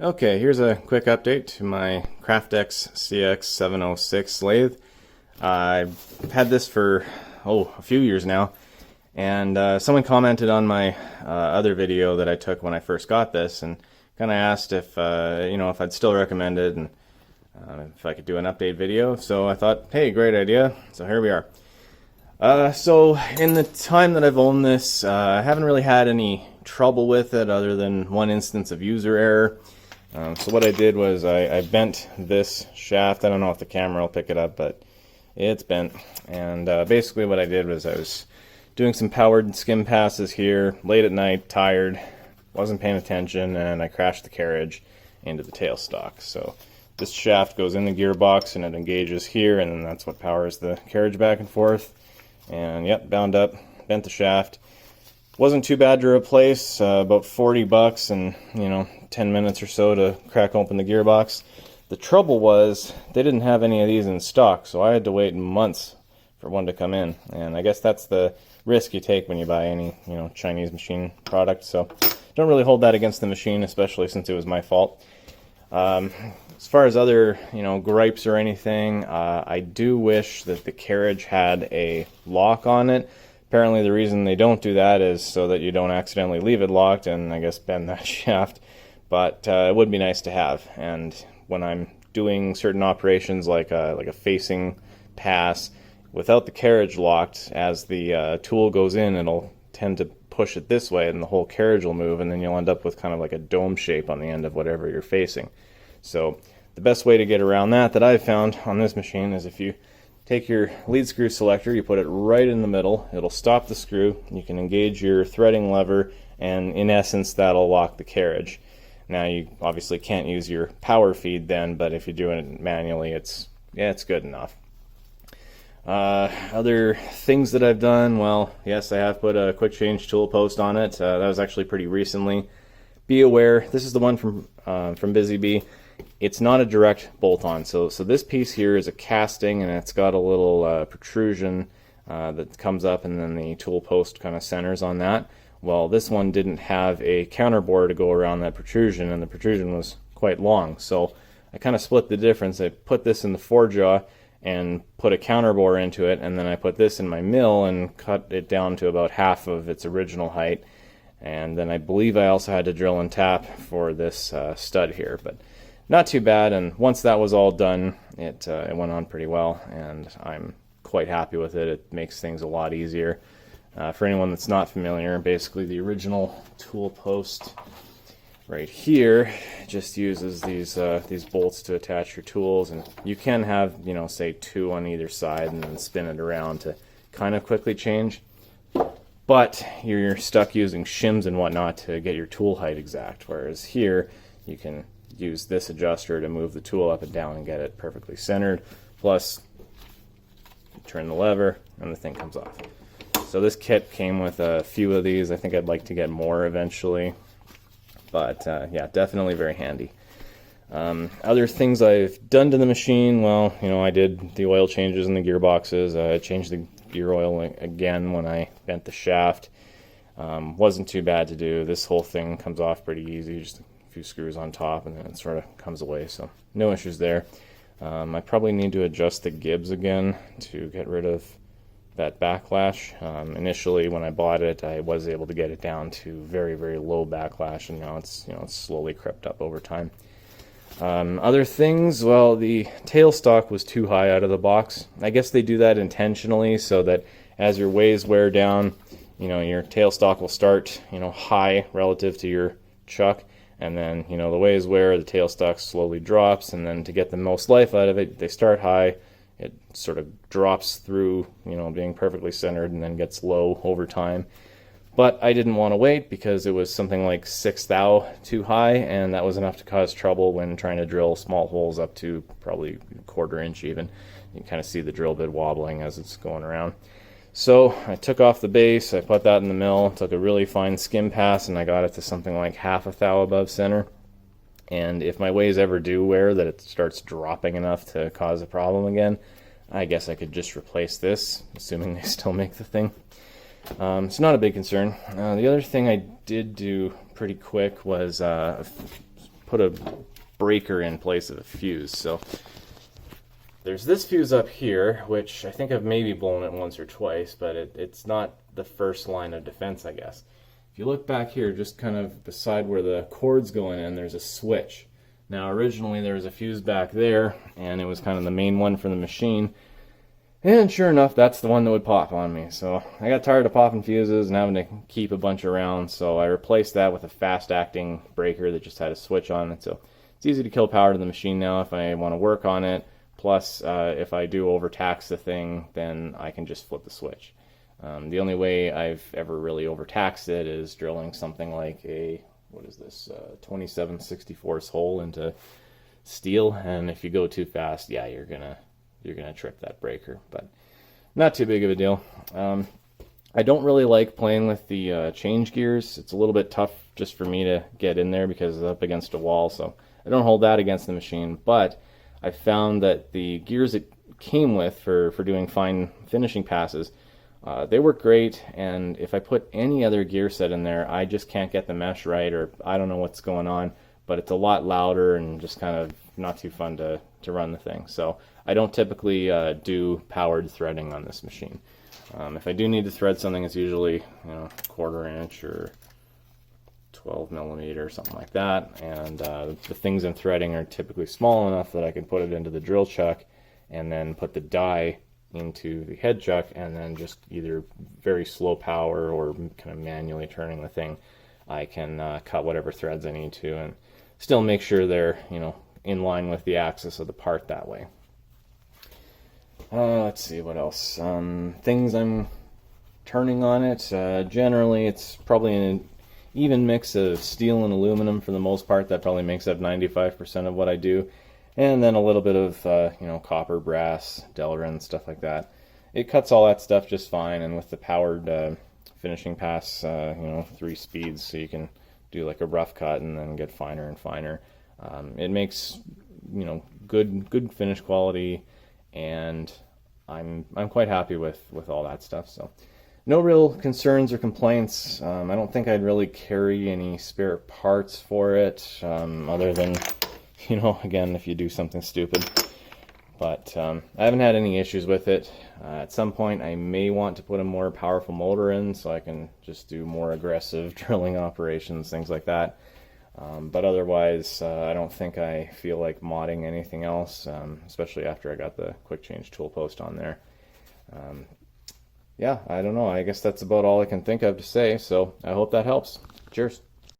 Okay, here's a quick update to my Craftex CX706 lathe. I've had this for, a few years now, and someone commented on my other video that I took when I first got this, and kind of asked if, if I'd still recommend it, and if I could do an update video. So I thought, hey, great idea. So here we are. So in the time that I've owned this, I haven't really had any trouble with it other than one instance of user error. So what I did was I bent this shaft. I don't know if the camera will pick it up, but it's bent. And basically what I did was I was doing some powered skim passes here late at night, tired, wasn't paying attention, and I crashed the carriage into the tailstock. So this shaft goes in the gearbox and it engages here, and then that's what powers the carriage back and forth. And yep, bound up, bent the shaft. Wasn't too bad to replace, about 40 bucks and 10 minutes or so to crack open the gearbox. The trouble was they didn't have any of these in stock, so I had to wait months for one to come in. And I guess that's the risk you take when you buy any Chinese machine product. So don't really hold that against the machine, especially since it was my fault. As far as other gripes or anything, I do wish that the carriage had a lock on it. Apparently the reason they don't do that is so that you don't accidentally leave it locked and I guess bend that shaft. But it would be nice to have. And when I'm doing certain operations like a facing pass, without the carriage locked, as the tool goes in, it'll tend to push it this way and the whole carriage will move, and then you'll end up with kind of like a dome shape on the end of whatever you're facing. So the best way to get around that I've found on this machine is if you take your lead screw selector, you put it right in the middle, it'll stop the screw, you can engage your threading lever, and in essence that'll lock the carriage. Now you obviously can't use your power feed then, but if you're doing it manually, it's good enough. Other things that I've done, well, yes, I have put a quick change tool post on it. That was actually pretty recently. Be aware, this is the one from Busy Bee. It's not a direct bolt-on, so this piece here is a casting, and it's got a little protrusion that comes up, and then the tool post kind of centers on that. Well, this one didn't have a counterbore to go around that protrusion, and the protrusion was quite long, so I kind of split the difference. I put this in the forejaw and put a counterbore into it, and then I put this in my mill and cut it down to about half of its original height. And then I believe I also had to drill and tap for this stud here, but not too bad. And once that was all done, it went on pretty well, and I'm quite happy with it. It makes things a lot easier. For anyone that's not familiar, basically the original tool post right here just uses these bolts to attach your tools, and you can have say two on either side and then spin it around to kind of quickly change. But you're stuck using shims and whatnot to get your tool height exact, whereas here you can use this adjuster to move the tool up and down and get it perfectly centered. Plus, you turn the lever and the thing comes off. So this kit came with a few of these. I think I'd like to get more eventually. But yeah, definitely very handy. Other things I've done to the machine, well, I did the oil changes in the gearboxes. I changed the gear oil again when I bent the shaft. Wasn't too bad to do. This whole thing comes off pretty easy, just a few screws on top and then it sort of comes away, so no issues there. I probably need to adjust the gibs again to get rid of that backlash. Initially when I bought it, I was able to get it down to very, very low backlash, and now it's it's slowly crept up over time. Other things, well, the tailstock was too high out of the box. I guess they do that intentionally so that as your ways wear down, your tailstock will start, high relative to your chuck, and then, the ways wear, the tailstock slowly drops, and then to get the most life out of it, they start high, it sort of drops through, being perfectly centered, and then gets low over time. But I didn't want to wait because it was something like 6 thou too high, and that was enough to cause trouble when trying to drill small holes up to probably a 1/4 inch even. You can kind of see the drill bit wobbling as it's going around. So I took off the base, I put that in the mill, took a really fine skim pass, and I got it to something like 1/2 thou above center. And if my ways ever do wear that it starts dropping enough to cause a problem again, I guess I could just replace this, assuming they still make the thing. It's not a big concern. The other thing I did do pretty quick was put a breaker in place of a fuse. So there's this fuse up here, which I think I've maybe blown it once or twice, but it's not the first line of defense, I guess. If you look back here, just kind of beside where the cord's going in, there's a switch. Now originally there was a fuse back there, and it was kind of the main one for the machine. And sure enough, that's the one that would pop on me. So I got tired of popping fuses and having to keep a bunch around, so I replaced that with a fast-acting breaker that just had a switch on it. So it's easy to kill power to the machine now if I want to work on it. Plus, if I do overtax the thing, then I can just flip the switch. The only way I've ever really overtaxed it is drilling something like a, what is this, 27/64 hole into steel, and if you go too fast, yeah, you're gonna trip that breaker, but not too big of a deal. I don't really like playing with the change gears. It's a little bit tough just for me to get in there because it's up against a wall, so I don't hold that against the machine. But I found that the gears it came with for doing fine finishing passes, they work great, and if I put any other gear set in there, I just can't get the mesh right, or I don't know what's going on, but it's a lot louder and just kind of not too fun to run the thing. So I don't typically do powered threading on this machine. If I do need to thread something, it's usually 1/4 inch or 12 millimeter or something like that, and the things I'm threading are typically small enough that I can put it into the drill chuck and then put the die into the head chuck, and then just either very slow power or kind of manually turning the thing, I can cut whatever threads I need to and still make sure they're in line with the axis of the part that way. Let's see what else. Things I'm turning on it. Generally, it's probably an even mix of steel and aluminum for the most part. That probably makes up 95% of what I do. And then a little bit of copper, brass, Delrin, stuff like that. It cuts all that stuff just fine, and with the powered finishing pass, 3 speeds, so you can do like a rough cut and then get finer and finer. It makes good finish quality, and I'm quite happy with all that stuff. So no real concerns or complaints. I don't think I'd really carry any spare parts for it, other than again, if you do something stupid. But I haven't had any issues with it. At some point I may want to put a more powerful motor in so I can just do more aggressive drilling operations, things like that. But otherwise, I don't think I feel like modding anything else, especially after I got the quick change tool post on there. Yeah, I don't know. I guess that's about all I can think of to say, so I hope that helps. Cheers.